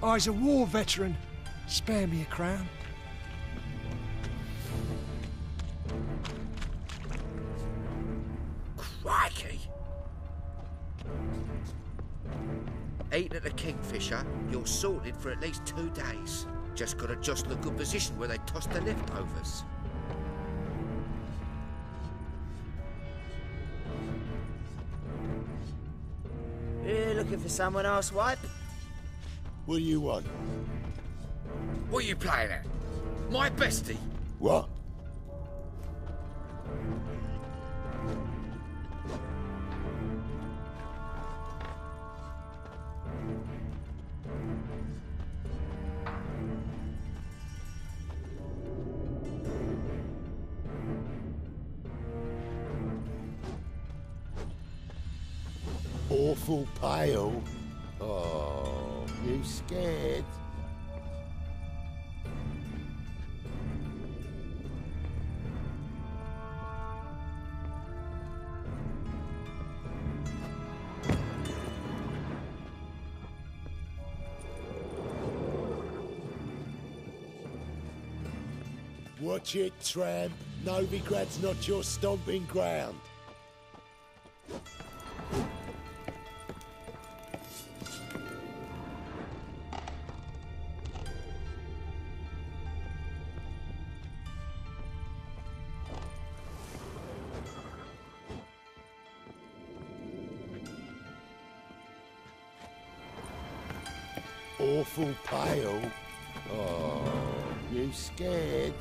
I's a war veteran. Spare me a crown. Crikey! Eating at the Kingfisher, you're sorted for at least 2 days. Just gotta jostle a good position where they toss the leftovers. You looking for someone else, wipe? What do you want? What are you playing at? My bestie? What? Awful pale. Oh, you scared? Watch it, tramp. Novigrad's not your stomping ground. Awful pale. Oh, you scared?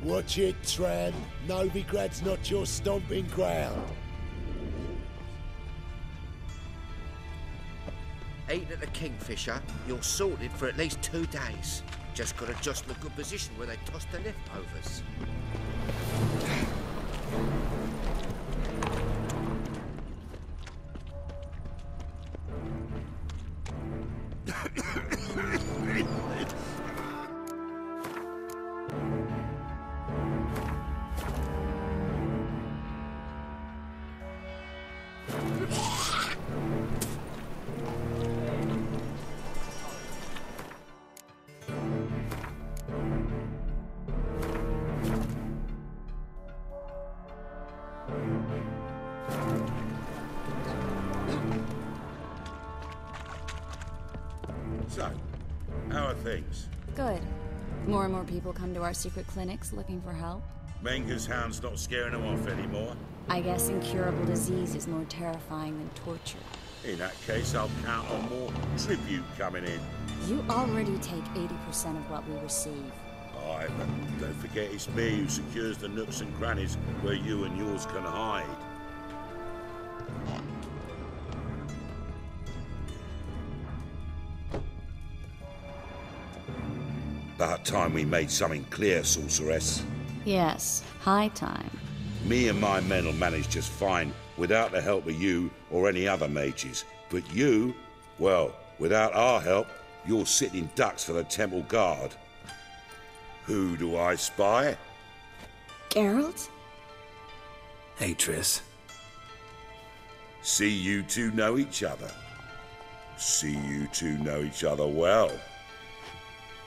Watch it, tramp. Novigrad's not your stomping ground. Eating at the Kingfisher, you're sorted for at least 2 days. Just gotta jostle a good position where they toss the leftovers. So, how are things? Good. More and more people come to our secret clinics looking for help. Menger's hound's not scaring them off anymore. I guess incurable disease is more terrifying than torture. In that case, I'll count on more tribute coming in. You already take 80% of what we receive. Aye, but don't forget it's me who secures the nooks and crannies where you and yours can hide. About time we made something clear, sorceress. Yes, high time. Me and my men will manage just fine without the help of you or any other mages. But you, well, without our help, you're sitting ducks for the temple guard. Who do I spy? Geralt? Hey, Triss. See you two know each other. See you two know each other well.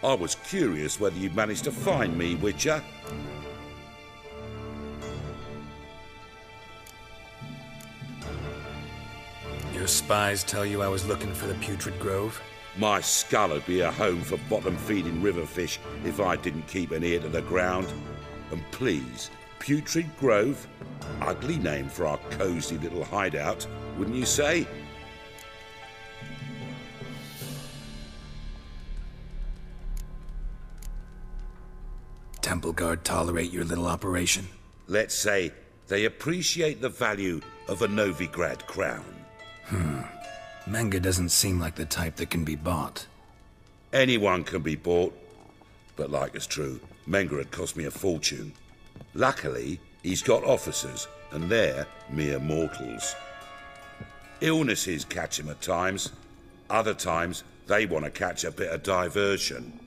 I was curious whether you'd managed to find me, Witcher. Your spies tell you I was looking for the Putrid Grove? My skull would be a home for bottom-feeding river fish if I didn't keep an ear to the ground. And please, Putrid Grove? Ugly name for our cosy little hideout, wouldn't you say? Temple Guard tolerate your little operation? Let's say they appreciate the value of a Novigrad crown. Menga doesn't seem like the type that can be bought. Anyone can be bought. But like it's true, Menga had cost me a fortune. Luckily, he's got officers, and they're mere mortals. Illnesses catch him at times. Other times, they want to catch a bit of diversion.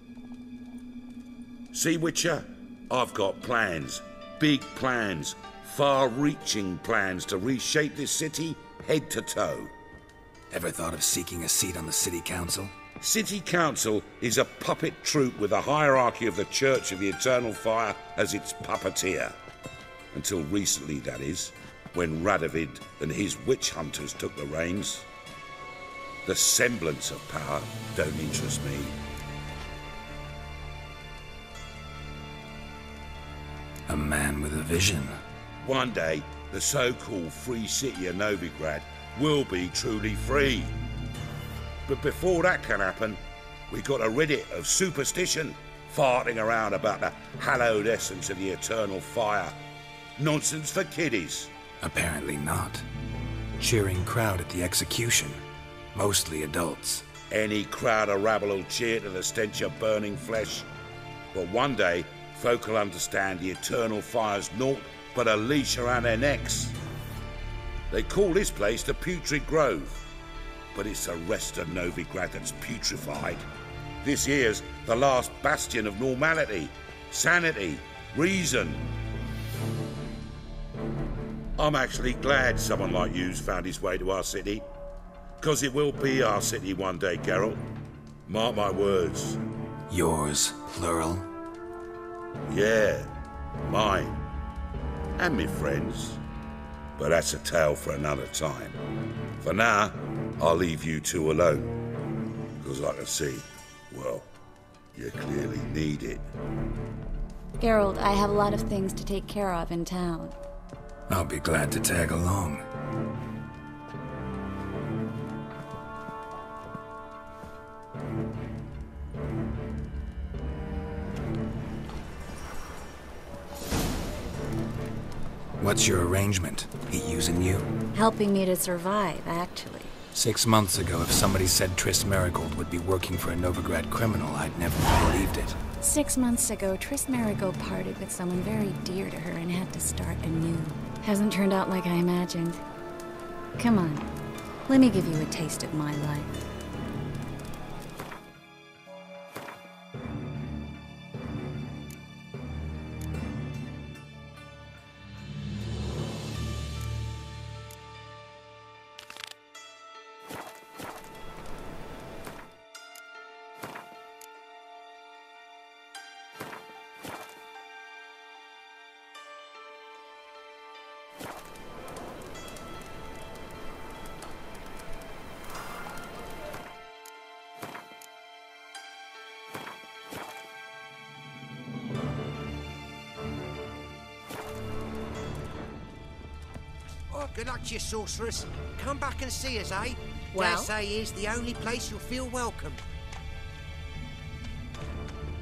See, Witcher? I've got plans. Big plans. Far-reaching plans to reshape this city head to toe. Ever thought of seeking a seat on the city council? City Council is a puppet troupe with the hierarchy of the Church of the Eternal Fire as its puppeteer. Until recently, that is, when Radovid and his witch hunters took the reins. The semblance of power don't interest me. A man with a vision. One day, the so-called free city of Novigrad will be truly free. But before that can happen, we got to rid it of superstition, farting around about the hallowed essence of the eternal fire. Nonsense for kiddies. Apparently not. Cheering crowd at the execution. Mostly adults. Any crowd of rabble will cheer to the stench of burning flesh. But one day, folk will understand the eternal fire's naught but a leash around their necks. They call this place the Putrid Grove, but it's the rest of Novigrad that's putrefied. This here's the last bastion of normality, sanity, reason. I'm actually glad someone like you's found his way to our city, because it will be our city one day, Geralt. Mark my words. Yours, plural. Yeah, mine. And me friends. But that's a tale for another time. For now, I'll leave you two alone. Because I can see, well, you clearly need it. Geralt, I have a lot of things to take care of in town. I'll be glad to tag along. What's your arrangement? He using you? Helping me to survive, actually. 6 months ago, if somebody said Triss Marigold would be working for a Novigrad criminal, I'd never believed it. 6 months ago, Triss Marigold parted with someone very dear to her and had to start anew. Hasn't turned out like I imagined. Come on, let me give you a taste of my life. Well, good luck to you, sorceress. Come back and see us, eh? Well? Dare say here's the only place you'll feel welcome.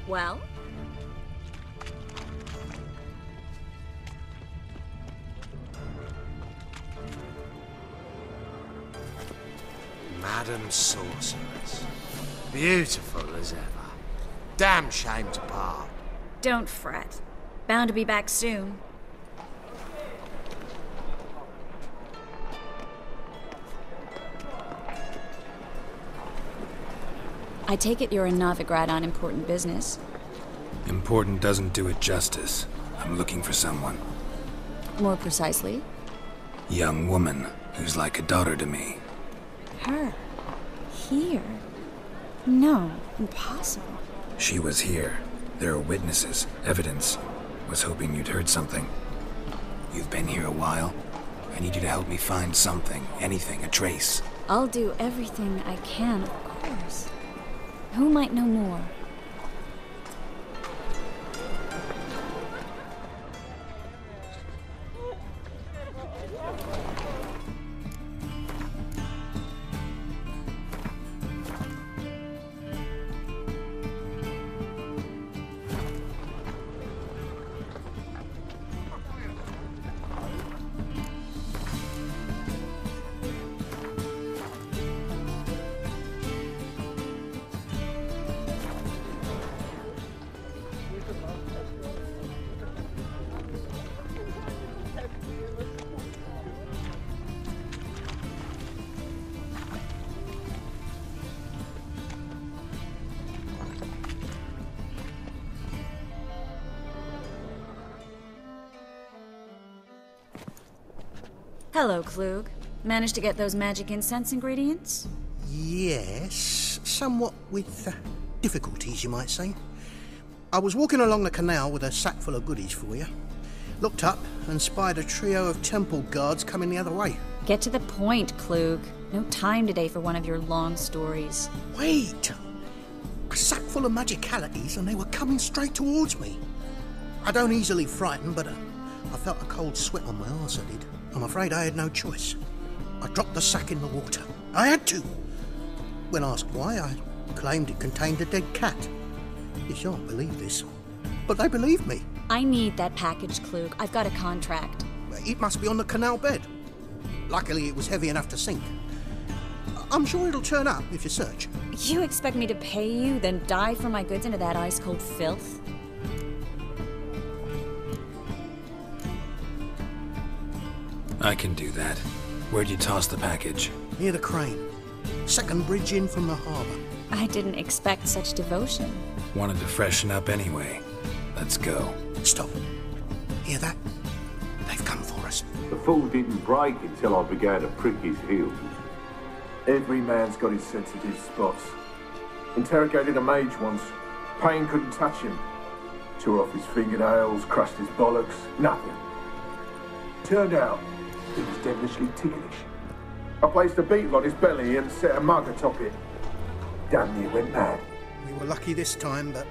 Well? Madam Sorceress. Beautiful as ever. Damn shame to part. Don't fret. Bound to be back soon. I take it you're in Novigrad on important business. Important doesn't do it justice. I'm looking for someone. More precisely? Young woman who's like a daughter to me. Her? Here? No, impossible. She was here. There are witnesses, evidence. Was hoping you'd heard something. You've been here a while. I need you to help me find something, anything, a trace. I'll do everything I can, of course. Who might know more? Hello, Klug. Managed to get those magic incense ingredients? Yes, somewhat with difficulties, you might say. I was walking along the canal with a sack full of goodies for you. Looked up and spied a trio of temple guards coming the other way. Get to the point, Klug. No time today for one of your long stories. Wait! A sack full of magicalities and they were coming straight towards me. I don't easily frighten, but I felt a cold sweat on my arse, I did. I'm afraid I had no choice. I dropped the sack in the water. I had to. When asked why, I claimed it contained a dead cat. You shan't believe this, but they believed me. I need that package, Klug. I've got a contract. It must be on the canal bed. Luckily, it was heavy enough to sink. I'm sure it'll turn up if you search. You expect me to pay you, then dive for my goods into that ice-cold filth? I can do that. Where'd you toss the package? Near the crane. Second bridge in from the harbour. I didn't expect such devotion. Wanted to freshen up anyway. Let's go. Stop. Hear that? They've come for us. The fool didn't break until I began to prick his heels. Every man's got his sensitive spots. Interrogated a mage once. Pain couldn't touch him. Tore off his fingernails, crushed his bollocks, nothing. Turned out, he was devilishly ticklish. I placed a beetle on his belly and set a mug atop it. Damn near went mad. We were lucky this time, but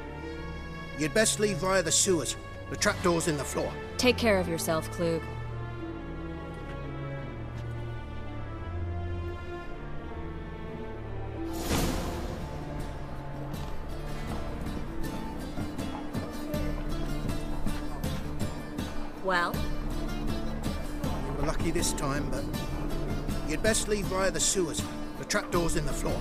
you'd best leave via the sewers. The trapdoor's in the floor. Take care of yourself, Klug. Well? We were lucky this time, but you'd best leave via the sewers. The trapdoor's in the floor.